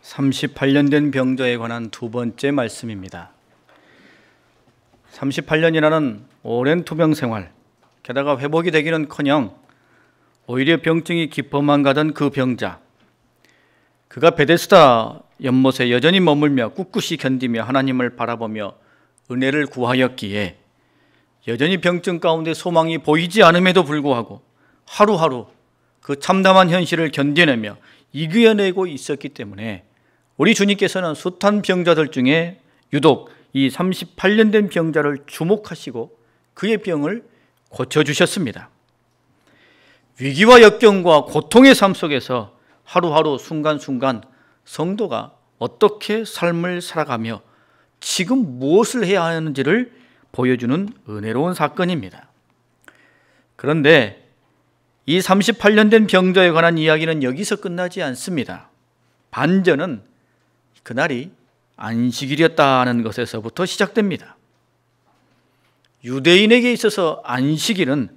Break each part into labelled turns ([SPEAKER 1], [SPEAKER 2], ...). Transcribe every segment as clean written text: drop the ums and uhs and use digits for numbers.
[SPEAKER 1] 38년 된 병자에 관한 두 번째 말씀입니다. 38년이라는 오랜 투병 생활, 게다가 회복이 되기는커녕 오히려 병증이 깊어만 가던 그 병자, 그가 베데스다 연못에 여전히 머물며 꿋꿋이 견디며 하나님을 바라보며 은혜를 구하였기에 여전히 병증 가운데 소망이 보이지 않음에도 불구하고 하루하루 그 참담한 현실을 견뎌내며 이겨내고 있었기 때문에 우리 주님께서는 숱한 병자들 중에 유독 이 38년 된 병자를 주목하시고 그의 병을 고쳐주셨습니다. 위기와 역경과 고통의 삶 속에서 하루하루 순간순간 성도가 어떻게 삶을 살아가며 지금 무엇을 해야 하는지를 보여주는 은혜로운 사건입니다. 그런데 이 38년 된 병자에 관한 이야기는 여기서 끝나지 않습니다. 반전은 그날이 안식일이었다는 것에서부터 시작됩니다. 유대인에게 있어서 안식일은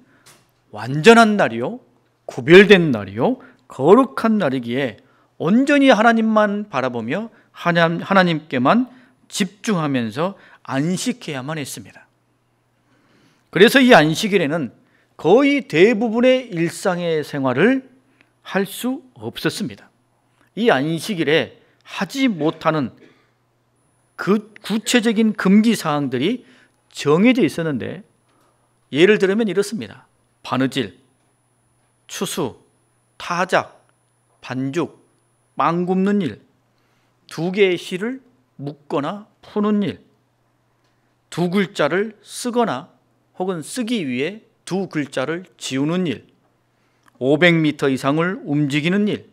[SPEAKER 1] 완전한 날이요, 구별된 날이요, 거룩한 날이기에 온전히 하나님만 바라보며 하나님께만 집중하면서 안식해야만 했습니다. 그래서 이 안식일에는 거의 대부분의 일상의 생활을 할 수 없었습니다. 이 안식일에 하지 못하는 그 구체적인 금기 사항들이 정해져 있었는데, 예를 들면 이렇습니다. 바느질, 추수, 타작, 반죽, 빵 굽는 일, 두 개의 실을 묶거나 푸는 일, 두 글자를 쓰거나 혹은 쓰기 위해 두 글자를 지우는 일, 500m 이상을 움직이는 일,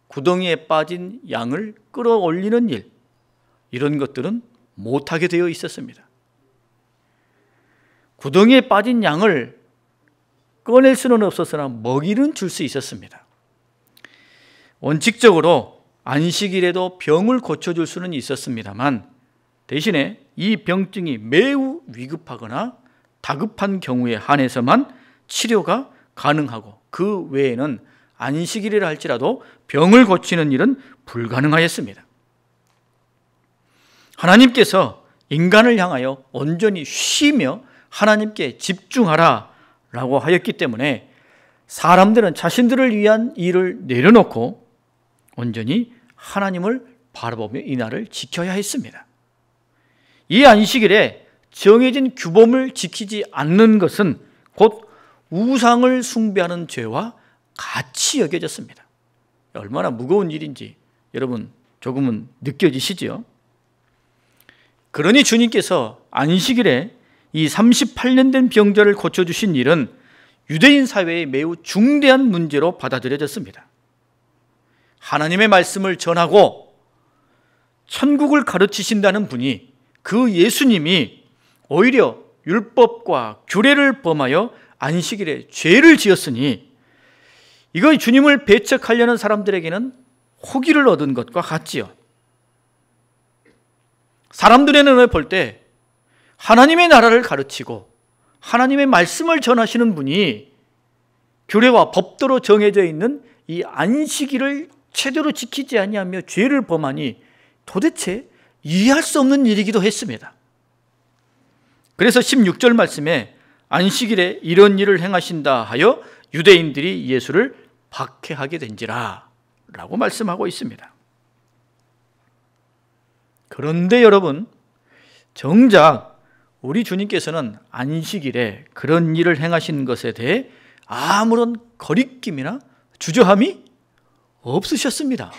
[SPEAKER 1] 구덩이에 빠진 양을 끌어올리는 일, 이런 것들은 못하게 되어 있었습니다. 구덩이에 빠진 양을 꺼낼 수는 없었으나 먹이는 줄 수 있었습니다. 원칙적으로 안식일에도 병을 고쳐줄 수는 있었습니다만, 대신에 이 병증이 매우 위급하거나 다급한 경우에 한해서만 치료가 가능하고, 그 외에는 안식일이라 할지라도 병을 고치는 일은 불가능하였습니다. 하나님께서 인간을 향하여 온전히 쉬며 하나님께 집중하라 라고 하였기 때문에 사람들은 자신들을 위한 일을 내려놓고 온전히 하나님을 바라보며 이 날을 지켜야 했습니다. 이 안식일에 정해진 규범을 지키지 않는 것은 곧 우상을 숭배하는 죄와 같이 여겨졌습니다. 얼마나 무거운 일인지 여러분 조금은 느껴지시죠? 그러니 주님께서 안식일에 이 38년 된 병자를 고쳐주신 일은 유대인 사회에 매우 중대한 문제로 받아들여졌습니다. 하나님의 말씀을 전하고 천국을 가르치신다는 분이, 그 예수님이 오히려 율법과 규례를 범하여 안식일에 죄를 지었으니 이거 주님을 배척하려는 사람들에게는 호기를 얻은 것과 같지요. 사람들의 눈에 볼 때 하나님의 나라를 가르치고 하나님의 말씀을 전하시는 분이 규례와 법도로 정해져 있는 이 안식일을 제대로 지키지 아니하며 죄를 범하니 도대체 이해할 수 없는 일이기도 했습니다. 그래서 16절 말씀에 안식일에 이런 일을 행하신다 하여 유대인들이 예수를 박해하게 된지라 라고 말씀하고 있습니다. 그런데 여러분, 정작 우리 주님께서는 안식일에 그런 일을 행하신 것에 대해 아무런 거리낌이나 주저함이 없으셨습니다.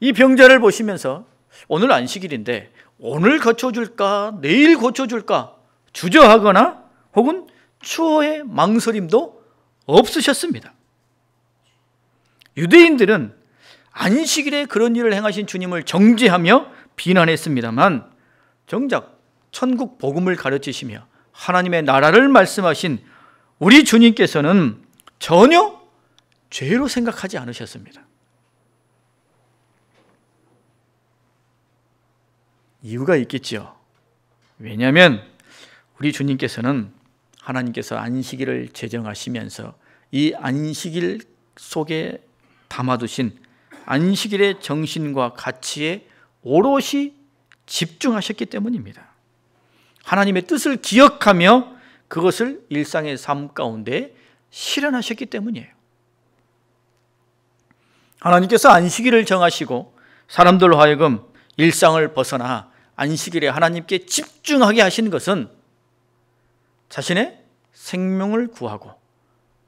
[SPEAKER 1] 이 병자를 보시면서 오늘 안식일인데 오늘 고쳐줄까 내일 고쳐줄까 주저하거나 혹은 추호의 망설임도 없으셨습니다. 유대인들은 안식일에 그런 일을 행하신 주님을 정죄하며 비난했습니다만, 정작 천국 복음을 가르치시며 하나님의 나라를 말씀하신 우리 주님께서는 전혀 죄로 생각하지 않으셨습니다. 이유가 있겠죠. 왜냐하면 우리 주님께서는 하나님께서 안식일을 제정하시면서 이 안식일 속에 담아두신 안식일의 정신과 가치에 오롯이 집중하셨기 때문입니다. 하나님의 뜻을 기억하며 그것을 일상의 삶 가운데 실현하셨기 때문이에요. 하나님께서 안식일을 정하시고 사람들로 하여금 일상을 벗어나 안식일에 하나님께 집중하게 하신 것은 자신의 생명을 구하고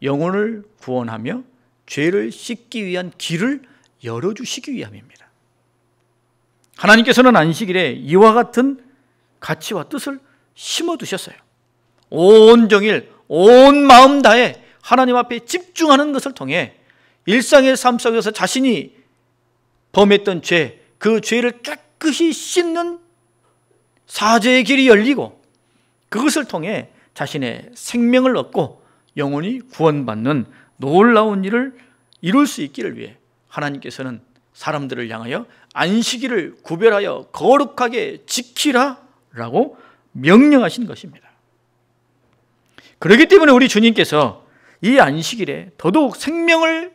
[SPEAKER 1] 영혼을 구원하며 죄를 씻기 위한 길을 열어주시기 위함입니다. 하나님께서는 안식일에 이와 같은 가치와 뜻을 심어두셨어요. 온종일 온 마음 다해 하나님 앞에 집중하는 것을 통해 일상의 삶 속에서 자신이 범했던 죄, 그 죄를 깨끗이 씻는 사죄의 길이 열리고 그것을 통해 자신의 생명을 얻고 영혼이 구원받는 놀라운 일을 이룰 수 있기를 위해 하나님께서는 사람들을 향하여 안식일을 구별하여 거룩하게 지키라 라고 명령하신 것입니다. 그렇기 때문에 우리 주님께서 이 안식일에 더더욱 생명을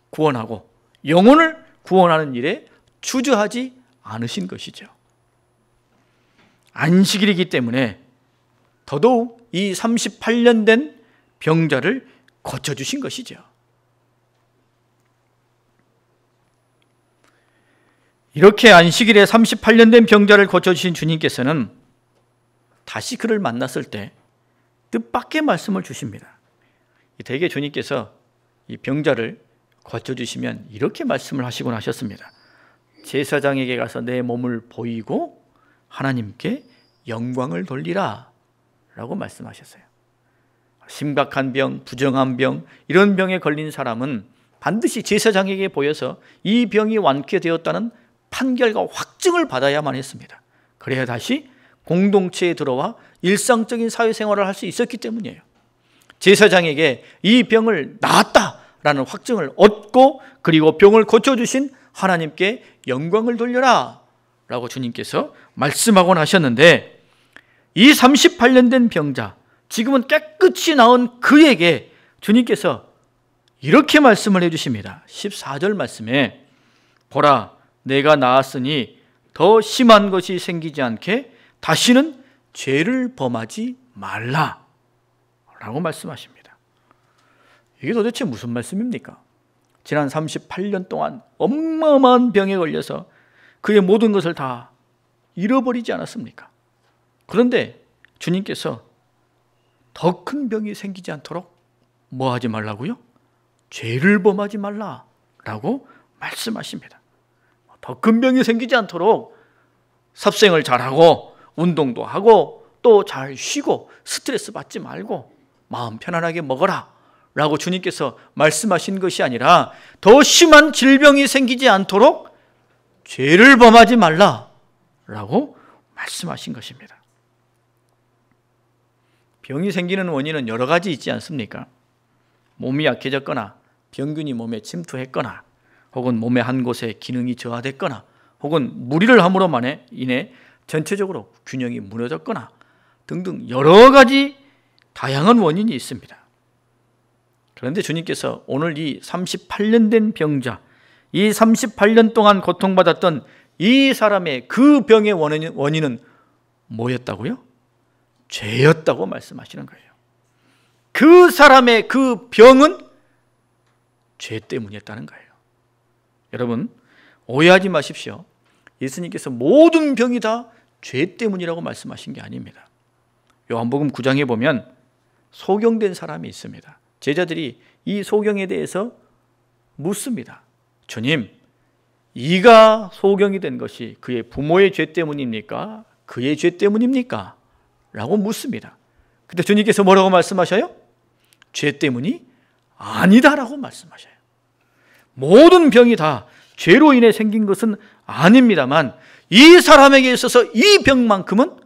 [SPEAKER 1] 구원하고 영혼을 구원하는 일에 주저하지 않으신 것이죠. 안식일이기 때문에 더더욱 이 38년 된 병자를 고쳐주신 것이죠. 이렇게 안식일에 38년 된 병자를 고쳐주신 주님께서는 다시 그를 만났을 때 뜻밖의 말씀을 주십니다. 대개 주님께서 이 병자를 고쳐주시면 이렇게 말씀을 하시곤 하셨습니다. 제사장에게 가서 내 몸을 보이고 하나님께 영광을 돌리라 라고 말씀하셨어요. 심각한 병, 부정한 병, 이런 병에 걸린 사람은 반드시 제사장에게 보여서 이 병이 완쾌되었다는 판결과 확증을 받아야만 했습니다. 그래야 다시 공동체에 들어와 일상적인 사회생활을 할 수 있었기 때문이에요. 제사장에게 이 병을 나았다라는 확증을 얻고 그리고 병을 고쳐주신 하나님께 영광을 돌려라 라고 주님께서 말씀하곤 하셨는데, 이 38년 된 병자, 지금은 깨끗이 나은 그에게 주님께서 이렇게 말씀을 해주십니다. 14절 말씀에 보라 내가 나았으니 더 심한 것이 생기지 않게 다시는 죄를 범하지 말라 라고 말씀하십니다. 이게 도대체 무슨 말씀입니까? 지난 38년 동안 어마어마한 병에 걸려서 그의 모든 것을 다 잃어버리지 않았습니까? 그런데 주님께서 더 큰 병이 생기지 않도록 뭐 하지 말라고요? 죄를 범하지 말라라고 말씀하십니다. 더 큰 병이 생기지 않도록 섭생을 잘하고 운동도 하고 또 잘 쉬고 스트레스 받지 말고 마음 편안하게 먹어라 라고 주님께서 말씀하신 것이 아니라 더 심한 질병이 생기지 않도록 죄를 범하지 말라라고 말씀하신 것입니다. 병이 생기는 원인은 여러 가지 있지 않습니까? 몸이 약해졌거나 병균이 몸에 침투했거나 혹은 몸의 한 곳에 기능이 저하됐거나 혹은 무리를 함으로 인해 전체적으로 균형이 무너졌거나 등등 여러 가지 다양한 원인이 있습니다. 그런데 주님께서 오늘 이 38년 된 병자, 이 38년 동안 고통받았던 이 사람의 그 병의 원인은 뭐였다고요? 죄였다고 말씀하시는 거예요. 그 사람의 그 병은 죄 때문이었다는 거예요. 여러분 오해하지 마십시오. 예수님께서 모든 병이 다 죄 때문이라고 말씀하신 게 아닙니다. 요한복음 9장에 보면 소경된 사람이 있습니다. 제자들이 이 소경에 대해서 묻습니다. 주님, 이가 소경이 된 것이 그의 부모의 죄 때문입니까? 그의 죄 때문입니까? 라고 묻습니다. 근데 주님께서 뭐라고 말씀하셔요? 죄 때문이 아니다라고 말씀하셔요. 모든 병이 다 죄로 인해 생긴 것은 아닙니다만 이 사람에게 있어서 이 병만큼은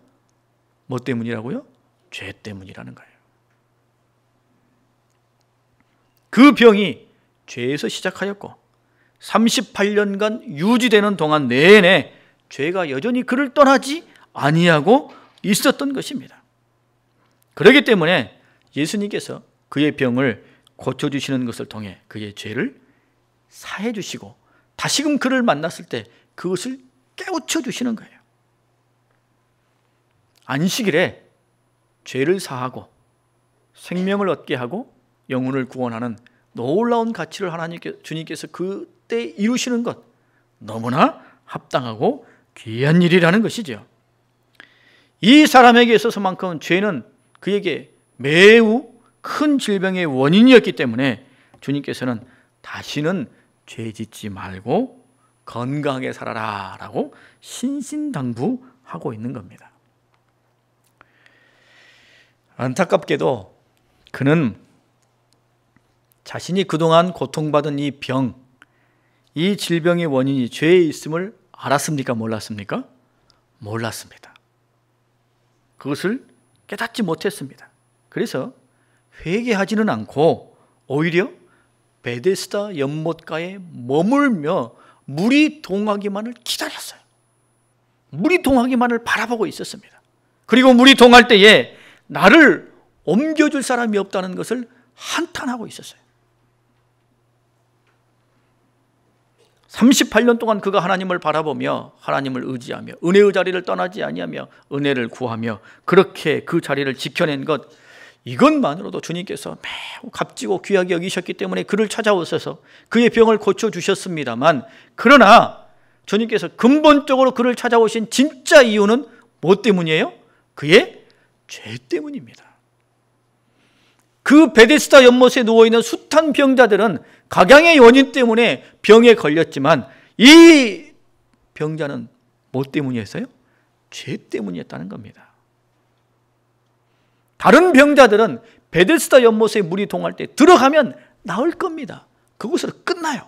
[SPEAKER 1] 뭐 때문이라고요? 죄 때문이라는 거예요. 그 병이 죄에서 시작하였고 38년간 유지되는 동안 내내 죄가 여전히 그를 떠나지 아니하고 있었던 것입니다. 그렇기 때문에 예수님께서 그의 병을 고쳐주시는 것을 통해 그의 죄를 사해 주시고 다시금 그를 만났을 때 그것을 깨우쳐 주시는 거예요. 안식일에 죄를 사하고 생명을 얻게 하고 영혼을 구원하는 놀라운 가치를 주님께서 그때 이루시는 것, 너무나 합당하고 귀한 일이라는 것이죠. 이 사람에게 있어서만큼은 죄는 그에게 매우 큰 질병의 원인이었기 때문에 주님께서는 다시는 죄 짓지 말고 건강하게 살아라 라고 신신당부하고 있는 겁니다. 안타깝게도 그는 자신이 그동안 고통받은 이 병, 이 질병의 원인이 죄에 있음을 알았습니까? 몰랐습니까? 몰랐습니다. 그것을 깨닫지 못했습니다. 그래서 회개하지는 않고 오히려 베데스다 연못가에 머물며 물이 동하기만을 기다렸어요. 물이 동하기만을 바라보고 있었습니다. 그리고 물이 동할 때에 나를 옮겨줄 사람이 없다는 것을 한탄하고 있었어요. 38년 동안 그가 하나님을 바라보며 하나님을 의지하며 은혜의 자리를 떠나지 아니하며 은혜를 구하며 그렇게 그 자리를 지켜낸 것, 이것만으로도 주님께서 매우 값지고 귀하게 여기셨기 때문에 그를 찾아오셔서 그의 병을 고쳐주셨습니다만, 그러나 주님께서 근본적으로 그를 찾아오신 진짜 이유는 뭐 때문이에요? 그의 죄 때문입니다. 그 베데스다 연못에 누워있는 숱한 병자들은 각양의 원인 때문에 병에 걸렸지만 이 병자는 뭐 때문이었어요? 죄 때문이었다는 겁니다. 다른 병자들은 베데스다 연못에 물이 동할 때 들어가면 나을 겁니다. 그곳으로 끝나요.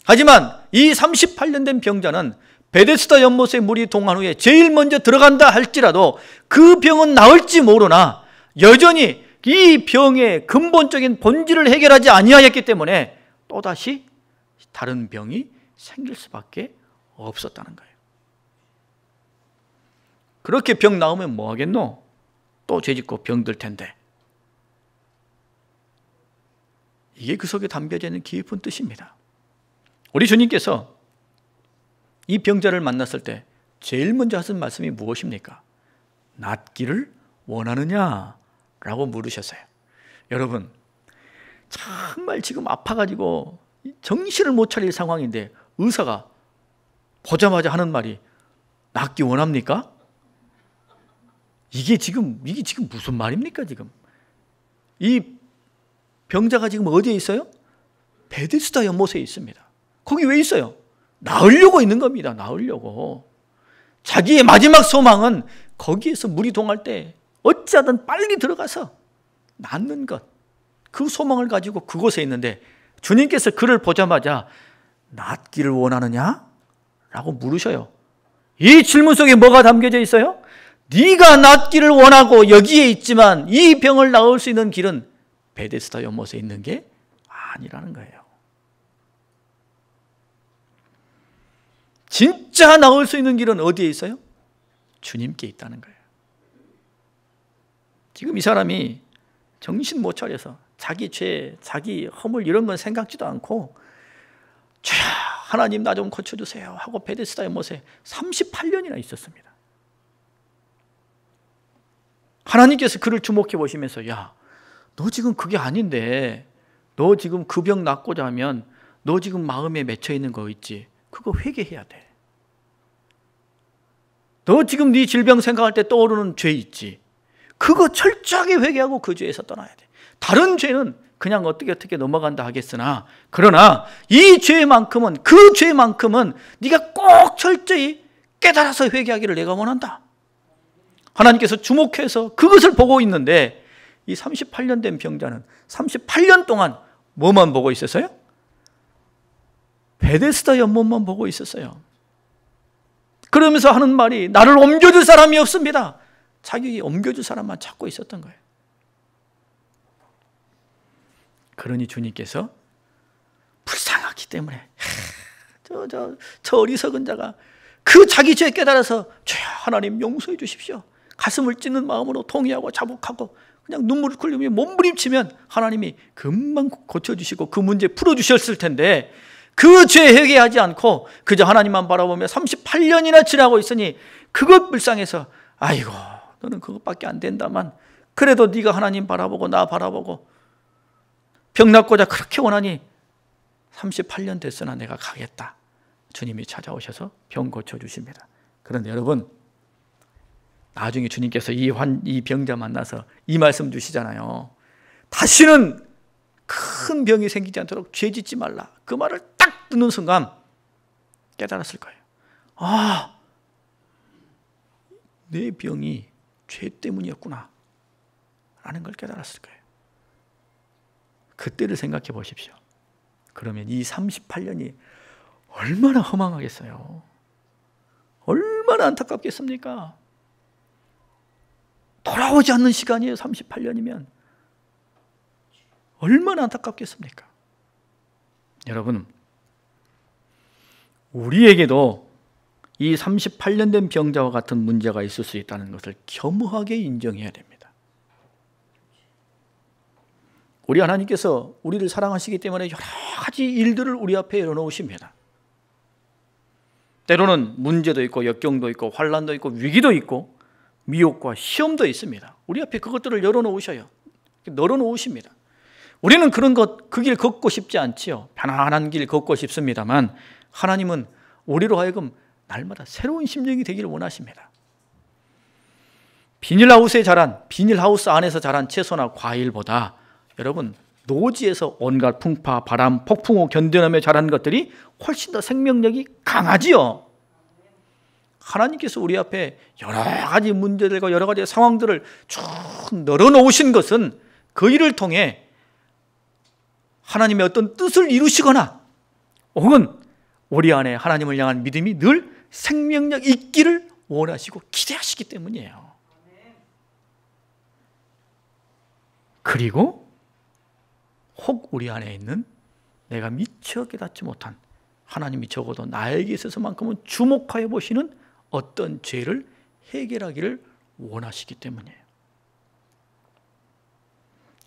[SPEAKER 1] 하지만 이 38년 된 병자는 베데스다 연못에 물이 동한 후에 제일 먼저 들어간다 할지라도 그 병은 나을지 모르나 여전히 이 병의 근본적인 본질을 해결하지 아니하였기 때문에 또다시 다른 병이 생길 수밖에 없었다는 거예요. 그렇게 병 나오면 뭐 하겠노? 또 죄짓고 병들 텐데. 이게 그 속에 담겨져 있는 깊은 뜻입니다. 우리 주님께서 이 병자를 만났을 때 제일 먼저 하신 말씀이 무엇입니까? 낫기를 원하느냐? 라고 물으셨어요. 여러분, 정말 지금 아파가지고 정신을 못 차릴 상황인데 의사가 보자마자 하는 말이 낫기 원합니까? 이게 지금 무슨 말입니까? 지금 이 병자가 지금 어디에 있어요? 베데스다 연못에 있습니다. 거기 왜 있어요? 나으려고 있는 겁니다. 나으려고. 자기의 마지막 소망은 거기에서 물이 동할 때 어찌하든 빨리 들어가서 낫는 것, 그 소망을 가지고 그곳에 있는데 주님께서 그를 보자마자 낫기를 원하느냐? 라고 물으셔요. 이 질문 속에 뭐가 담겨져 있어요? 네가 낫기를 원하고 여기에 있지만 이 병을 나을 수 있는 길은 베데스다 연못에 있는 게 아니라는 거예요. 진짜 나을 수 있는 길은 어디에 있어요? 주님께 있다는 거예요. 지금 이 사람이 정신 못 차려서 자기 죄, 자기 허물 이런 건 생각지도 않고 주야 하나님 나 좀 고쳐주세요 하고 베데스다 연못에 38년이나 있었습니다. 하나님께서 그를 주목해 보시면서 야, 너 지금 그게 아닌데 너 지금 그 병 낫고자 하면 너 지금 마음에 맺혀 있는 거 있지? 그거 회개해야 돼. 너 지금 네 질병 생각할 때 떠오르는 죄 있지? 그거 철저하게 회개하고 그 죄에서 떠나야 돼. 다른 죄는 그냥 어떻게 넘어간다 하겠으나 그러나 이 죄만큼은 그 죄만큼은 네가 꼭 철저히 깨달아서 회개하기를 내가 원한다. 하나님께서 주목해서 그것을 보고 있는데 이 38년 된 병자는 38년 동안 뭐만 보고 있었어요? 베데스다 연못만 보고 있었어요. 그러면서 하는 말이 나를 옮겨줄 사람이 없습니다. 자기 옮겨줄 사람만 찾고 있었던 거예요. 그러니 주님께서 불쌍하기 때문에 저 어리석은 자가 그 자기 죄 깨달아서 주여 하나님 용서해 주십시오. 가슴을 찢는 마음으로 통회하고 자복하고 그냥 눈물을 흘리며 몸부림치면 하나님이 금방 고쳐주시고 그 문제 풀어주셨을 텐데 그 죄 회개하지 않고 그저 하나님만 바라보며 38년이나 지나고 있으니 그것 불쌍해서 아이고 너는 그것밖에 안 된다만 그래도 네가 하나님 바라보고 나 바라보고 병 낫고자 그렇게 원하니 38년 됐으나 내가 가겠다. 주님이 찾아오셔서 병 고쳐주십니다. 그런데 여러분 나중에 주님께서 이 병자 만나서 이 말씀 주시잖아요. 다시는 큰 병이 생기지 않도록 죄 짓지 말라. 그 말을 딱 듣는 순간 깨달았을 거예요. 아, 내 병이 죄 때문이었구나 라는 걸 깨달았을 거예요. 그때를 생각해 보십시오. 그러면 이 38년이 얼마나 허망하겠어요. 얼마나 안타깝겠습니까? 돌아오지 않는 시간이에요. 38년이면 얼마나 안타깝겠습니까? 여러분, 우리에게도 이 38년 된 병자와 같은 문제가 있을 수 있다는 것을 겸허하게 인정해야 됩니다. 우리 하나님께서 우리를 사랑하시기 때문에 여러 가지 일들을 우리 앞에 열어놓으십니다. 때로는 문제도 있고 역경도 있고 환난도 있고 위기도 있고 미혹과 시험도 있습니다. 우리 앞에 그것들을 열어놓으셔요. 널어놓으십니다. 우리는 그 길 걷고 싶지 않지요. 편안한 길 걷고 싶습니다만 하나님은 우리로 하여금 날마다 새로운 심령이 되기를 원하십니다. 비닐하우스 안에서 자란 채소나 과일보다 여러분 노지에서 온갖 풍파, 바람, 폭풍우 견뎌내며 자란 것들이 훨씬 더 생명력이 강하지요. 하나님께서 우리 앞에 여러 가지 문제들과 여러 가지 상황들을 쭉 널어놓으신 것은 그 일을 통해 하나님의 어떤 뜻을 이루시거나 혹은 우리 안에 하나님을 향한 믿음이 늘 생명력 있기를 원하시고 기대하시기 때문이에요. 그리고 혹 우리 안에 있는 내가 미처 깨닫지 못한 하나님이 적어도 나에게 있어서만큼은 주목하여 보시는 어떤 죄를 해결하기를 원하시기 때문이에요.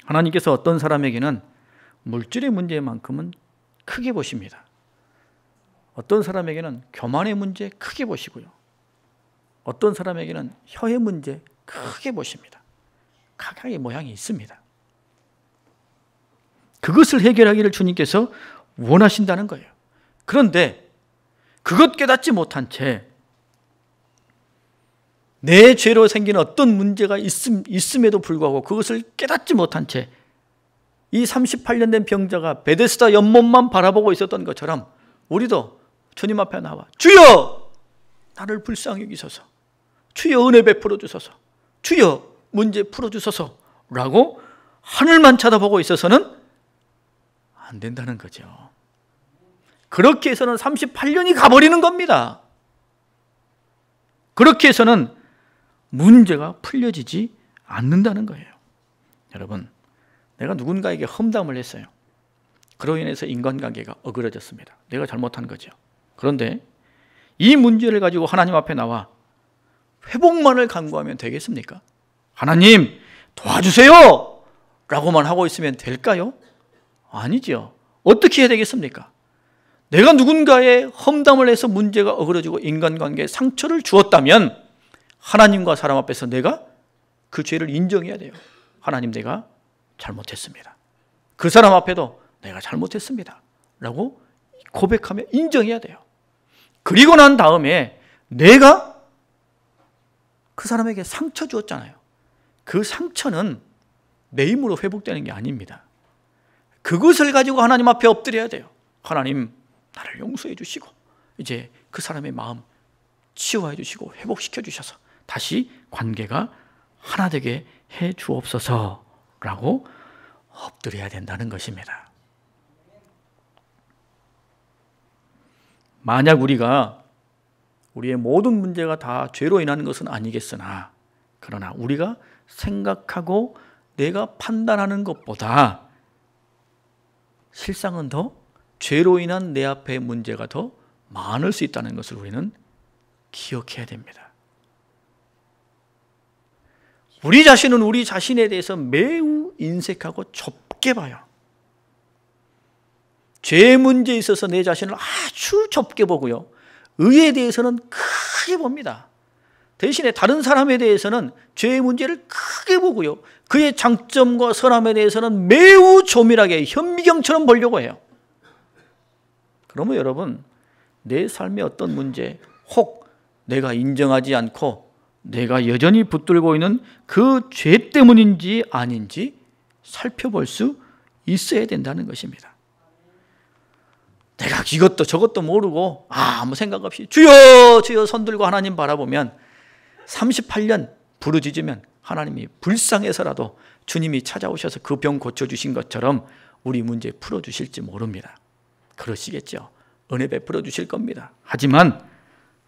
[SPEAKER 1] 하나님께서 어떤 사람에게는 물질의 문제만큼은 크게 보십니다. 어떤 사람에게는 교만의 문제 크게 보시고요. 어떤 사람에게는 혀의 문제 크게 보십니다. 각각의 모양이 있습니다. 그것을 해결하기를 주님께서 원하신다는 거예요. 그런데 그것 깨닫지 못한 채 내 죄로 생기는 어떤 문제가 있음에도 불구하고 그것을 깨닫지 못한 채 이 38년 된 병자가 베데스다 연못만 바라보고 있었던 것처럼 우리도 주님 앞에 나와 주여 나를 불쌍히 여기소서, 주여 은혜 베풀어 주소서, 주여 문제 풀어 주소서 라고 하늘만 쳐다보고 있어서는 안 된다는 거죠. 그렇게 해서는 38년이 가버리는 겁니다. 그렇게 해서는 문제가 풀려지지 않는다는 거예요. 여러분, 내가 누군가에게 험담을 했어요. 그로 인해서 인간관계가 어그러졌습니다. 내가 잘못한 거죠. 그런데 이 문제를 가지고 하나님 앞에 나와 회복만을 간구하면 되겠습니까? 하나님 도와주세요 라고만 하고 있으면 될까요? 아니죠. 어떻게 해야 되겠습니까? 내가 누군가의 험담을 해서 문제가 어그러지고 인간관계에 상처를 주었다면 하나님과 사람 앞에서 내가 그 죄를 인정해야 돼요. 하나님 내가 잘못했습니다. 그 사람 앞에도 내가 잘못했습니다 라고 고백하며 인정해야 돼요. 그리고 난 다음에 내가 그 사람에게 상처 주었잖아요. 그 상처는 내 힘으로 회복되는 게 아닙니다. 그것을 가지고 하나님 앞에 엎드려야 돼요. 하나님 나를 용서해 주시고 이제 그 사람의 마음 치유해 주시고 회복시켜 주셔서 다시 관계가 하나 되게 해 주옵소서라고 엎드려야 된다는 것입니다. 만약 우리의 모든 문제가 다 죄로 인한 것은 아니겠으나 그러나 우리가 생각하고 내가 판단하는 것보다 실상은 더 죄로 인한 내 앞의 문제가 더 많을 수 있다는 것을 우리는 기억해야 됩니다. 우리 자신은 우리 자신에 대해서 매우 인색하고 좁게 봐요. 죄 문제에 있어서 내 자신을 아주 좁게 보고요, 의에 대해서는 크게 봅니다. 대신에 다른 사람에 대해서는 죄의 문제를 크게 보고요, 그의 장점과 선함에 대해서는 매우 조밀하게 현미경처럼 보려고 해요. 그러면 여러분, 내 삶의 어떤 문제, 혹 내가 인정하지 않고 내가 여전히 붙들고 있는 그 죄 때문인지 아닌지 살펴볼 수 있어야 된다는 것입니다. 내가 이것도 저것도 모르고 아무 생각 없이 주여 주여 손들고 하나님 바라보면 38년 부르짖으면 하나님이 불쌍해서라도 주님이 찾아오셔서 그 병 고쳐주신 것처럼 우리 문제 풀어주실지 모릅니다. 그러시겠죠. 은혜 베풀어 주실 겁니다. 하지만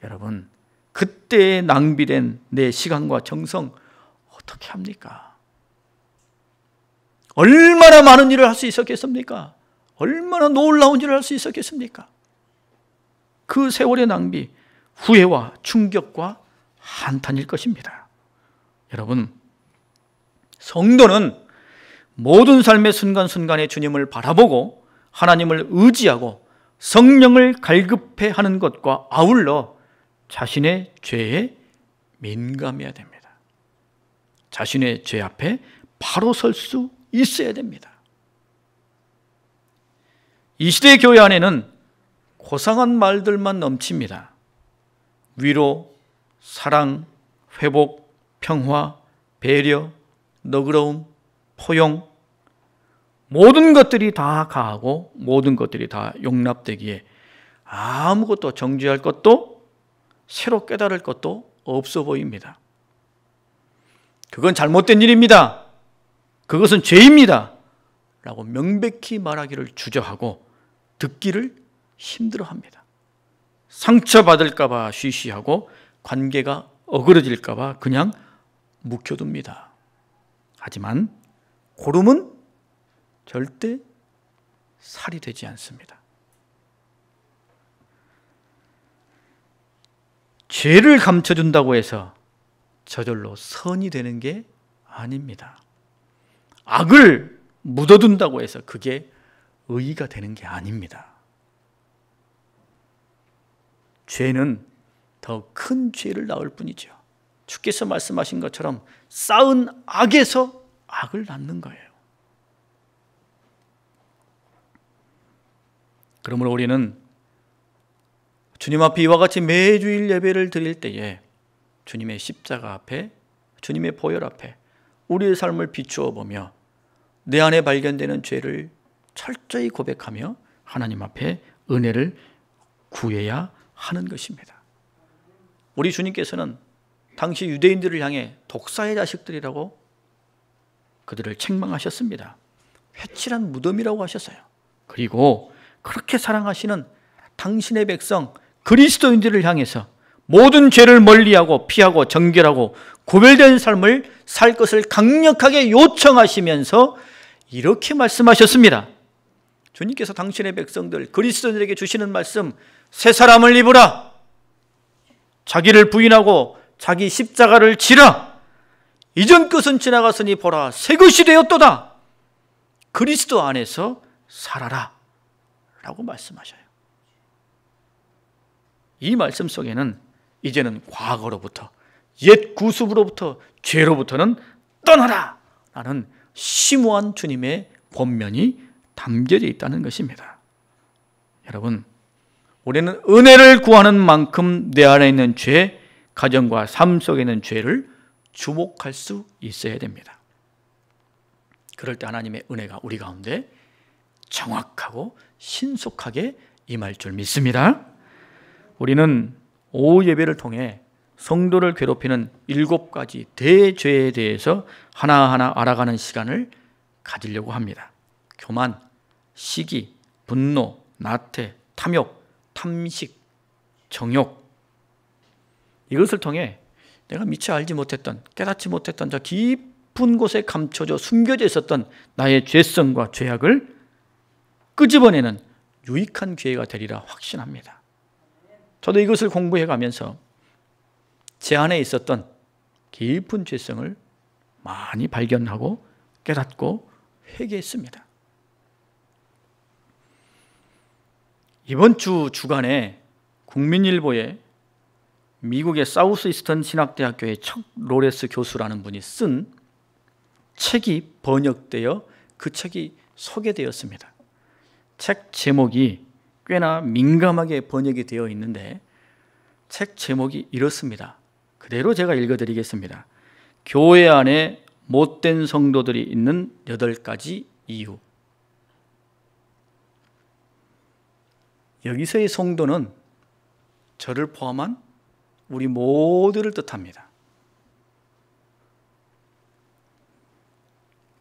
[SPEAKER 1] 여러분, 그때 낭비된 내 시간과 정성 어떻게 합니까? 얼마나 많은 일을 할 수 있었겠습니까? 얼마나 놀라운 일을 할 수 있었겠습니까? 그 세월의 낭비, 후회와 충격과 한탄일 것입니다. 여러분, 성도는 모든 삶의 순간순간에 주님을 바라보고 하나님을 의지하고 성령을 갈급해 하는 것과 아울러 자신의 죄에 민감해야 됩니다. 자신의 죄 앞에 바로 설 수 있어야 됩니다. 이 시대 교회 안에는 고상한 말들만 넘칩니다. 위로, 사랑, 회복, 평화, 배려, 너그러움, 포용, 모든 것들이 다 가하고 모든 것들이 다 용납되기에 아무것도 정죄할 것도 새로 깨달을 것도 없어 보입니다. 그건 잘못된 일입니다. 그것은 죄입니다. 라고 명백히 말하기를 주저하고 듣기를 힘들어합니다. 상처받을까 봐 쉬쉬하고 관계가 어그러질까 봐 그냥 묵혀둡니다. 하지만 고름은 절대 살이 되지 않습니다. 죄를 감춰준다고 해서 저절로 선이 되는 게 아닙니다. 악을 묻어둔다고 해서 그게 의의가 되는 게 아닙니다. 죄는 더 큰 죄를 낳을 뿐이죠. 주께서 말씀하신 것처럼 쌓은 악에서 악을 낳는 거예요. 그러므로 우리는 주님 앞에 이와 같이 매주일 예배를 드릴 때에 주님의 십자가 앞에, 주님의 보혈 앞에 우리의 삶을 비추어 보며 내 안에 발견되는 죄를 철저히 고백하며 하나님 앞에 은혜를 구해야 하는 것입니다. 우리 주님께서는 당시 유대인들을 향해 독사의 자식들이라고 그들을 책망하셨습니다. 회칠한 무덤이라고 하셨어요. 그리고 그렇게 사랑하시는 당신의 백성 그리스도인들을 향해서 모든 죄를 멀리하고 피하고 정결하고 구별된 삶을 살 것을 강력하게 요청하시면서 이렇게 말씀하셨습니다. 주님께서 당신의 백성들 그리스도인들에게 주시는 말씀, 새 사람을 입으라, 자기를 부인하고 자기 십자가를 지라, 이전 것은 지나갔으니 보라 새 것이 되었도다, 그리스도 안에서 살아라 라고 말씀하셔요. 이 말씀 속에는 이제는 과거로부터, 옛 구습으로부터, 죄로부터는 떠나라 라는 심오한 주님의 권면이 담겨져 있다는 것입니다. 여러분, 우리는 은혜를 구하는 만큼 내 안에 있는 죄, 가정과 삶 속에 있는 죄를 주목할 수 있어야 됩니다. 그럴 때 하나님의 은혜가 우리 가운데 정확하고 신속하게 임할 줄 믿습니다. 우리는 오후 예배를 통해 성도를 괴롭히는 7가지 대죄에 대해서 하나하나 알아가는 시간을 가지려고 합니다. 교만, 시기, 분노, 나태, 탐욕, 탐식, 정욕, 이것을 통해 내가 미처 알지 못했던, 깨닫지 못했던 저 깊은 곳에 감춰져 숨겨져 있었던 나의 죄성과 죄악을 끄집어내는 유익한 기회가 되리라 확신합니다. 저도 이것을 공부해 가면서 제 안에 있었던 깊은 죄성을 많이 발견하고 깨닫고 회개했습니다. 이번 주 주간에 국민일보에 미국의 사우스 이스턴 신학대학교의 척 로레스 교수라는 분이 쓴 책이 번역되어 그 책이 소개되었습니다. 책 제목이 꽤나 민감하게 번역이 되어 있는데 책 제목이 이렇습니다. 그대로 제가 읽어드리겠습니다. 교회 안에 못된 성도들이 있는 8가지 이유. 여기서의 성도는 저를 포함한 우리 모두를 뜻합니다.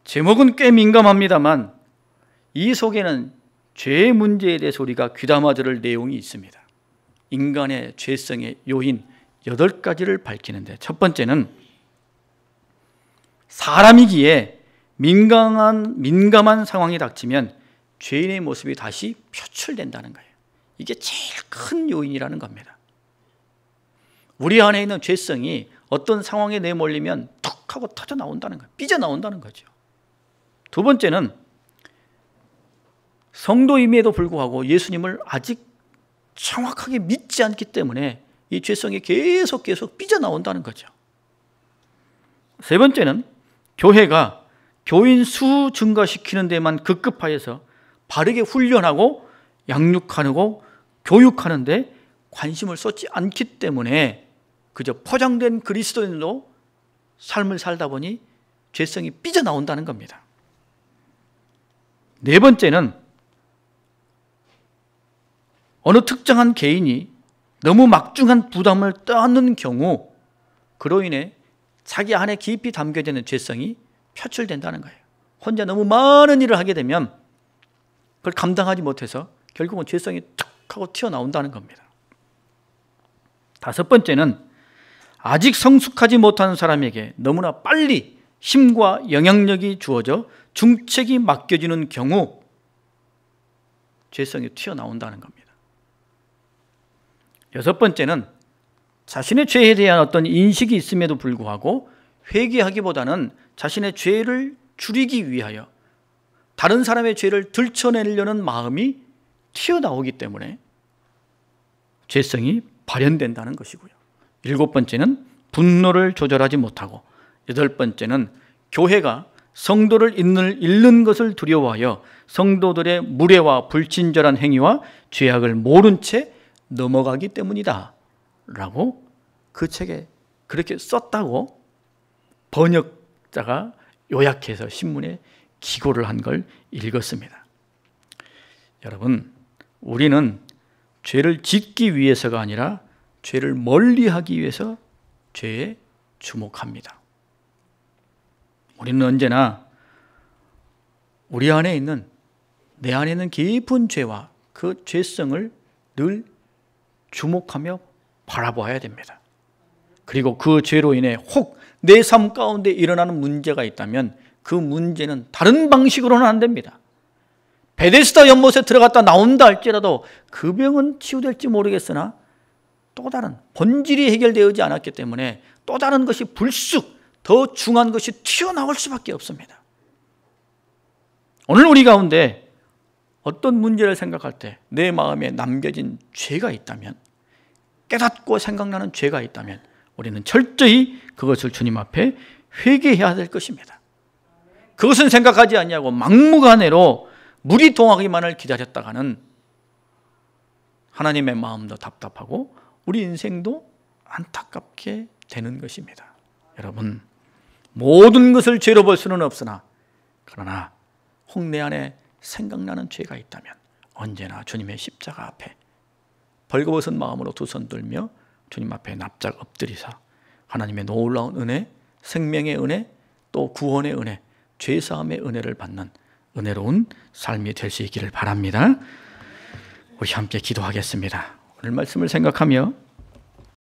[SPEAKER 1] 제목은 꽤 민감합니다만 이 속에는 죄의 문제에 대해서 우리가 귀담아 들을 내용이 있습니다. 인간의 죄성의 요인 8가지를 밝히는데, 첫 번째는 사람이기에 민감한 상황이 닥치면 죄인의 모습이 다시 표출된다는 거예요. 이게 제일 큰 요인이라는 겁니다. 우리 안에 있는 죄성이 어떤 상황에 내몰리면 툭 하고 터져 나온다는 거예요. 삐져나온다는 거죠. 두 번째는 성도임에도 불구하고 예수님을 아직 정확하게 믿지 않기 때문에 이 죄성이 계속 삐져나온다는 거죠. 세 번째는 교회가 교인 수 증가시키는 데만 급급하여서 바르게 훈련하고 양육하고 교육하는데 관심을 쏟지 않기 때문에 그저 포장된 그리스도인으로 삶을 살다 보니 죄성이 삐져나온다는 겁니다. 네 번째는 어느 특정한 개인이 너무 막중한 부담을 떠안는 경우 그로 인해 자기 안에 깊이 담겨져 있는 죄성이 표출된다는 거예요. 혼자 너무 많은 일을 하게 되면 그걸 감당하지 못해서 결국은 죄성이 툭 하고 튀어나온다는 겁니다. 다섯 번째는 아직 성숙하지 못한 사람에게 너무나 빨리 힘과 영향력이 주어져 중책이 맡겨지는 경우 죄성이 튀어나온다는 겁니다. 여섯 번째는 자신의 죄에 대한 어떤 인식이 있음에도 불구하고 회개하기보다는 자신의 죄를 줄이기 위하여 다른 사람의 죄를 들춰내려는 마음이 튀어나오기 때문에 죄성이 발현된다는 것이고요. 일곱 번째는 분노를 조절하지 못하고, 여덟 번째는 교회가 성도를 잃는 것을 두려워하여 성도들의 무례와 불친절한 행위와 죄악을 모른 채 넘어가기 때문이다 라고 그 책에 그렇게 썼다고 번역자가 요약해서 신문에 기고를 한 걸 읽었습니다. 여러분, 우리는 죄를 짓기 위해서가 아니라 죄를 멀리하기 위해서 죄에 주목합니다. 우리는 언제나 우리 안에 있는, 내 안에 있는 깊은 죄와 그 죄성을 늘 주목하며 바라봐야 됩니다. 그리고 그 죄로 인해 혹 내 삶 가운데 일어나는 문제가 있다면 그 문제는 다른 방식으로는 안 됩니다. 베데스다 연못에 들어갔다 나온다 할지라도 그 병은 치유될지 모르겠으나 또 다른 본질이 해결되지 않았기 때문에 또 다른 것이 불쑥 더 중한 것이 튀어나올 수밖에 없습니다. 오늘 우리 가운데 어떤 문제를 생각할 때 내 마음에 남겨진 죄가 있다면, 깨닫고 생각나는 죄가 있다면 우리는 철저히 그것을 주님 앞에 회개해야 될 것입니다. 그것은 생각하지 아니하고 막무가내로 물이 동하기만을 기다렸다가는 하나님의 마음도 답답하고 우리 인생도 안타깝게 되는 것입니다. 여러분, 모든 것을 죄로 볼 수는 없으나 그러나 혹 내 안에 생각나는 죄가 있다면 언제나 주님의 십자가 앞에 벌거벗은 마음으로 두 손 들며 주님 앞에 납작 엎드리사 하나님의 놀라운 은혜, 생명의 은혜, 또 구원의 은혜, 죄사함의 은혜를 받는 은혜로운 삶이 될 수 있기를 바랍니다. 우리 함께 기도하겠습니다. 오늘 말씀을 생각하며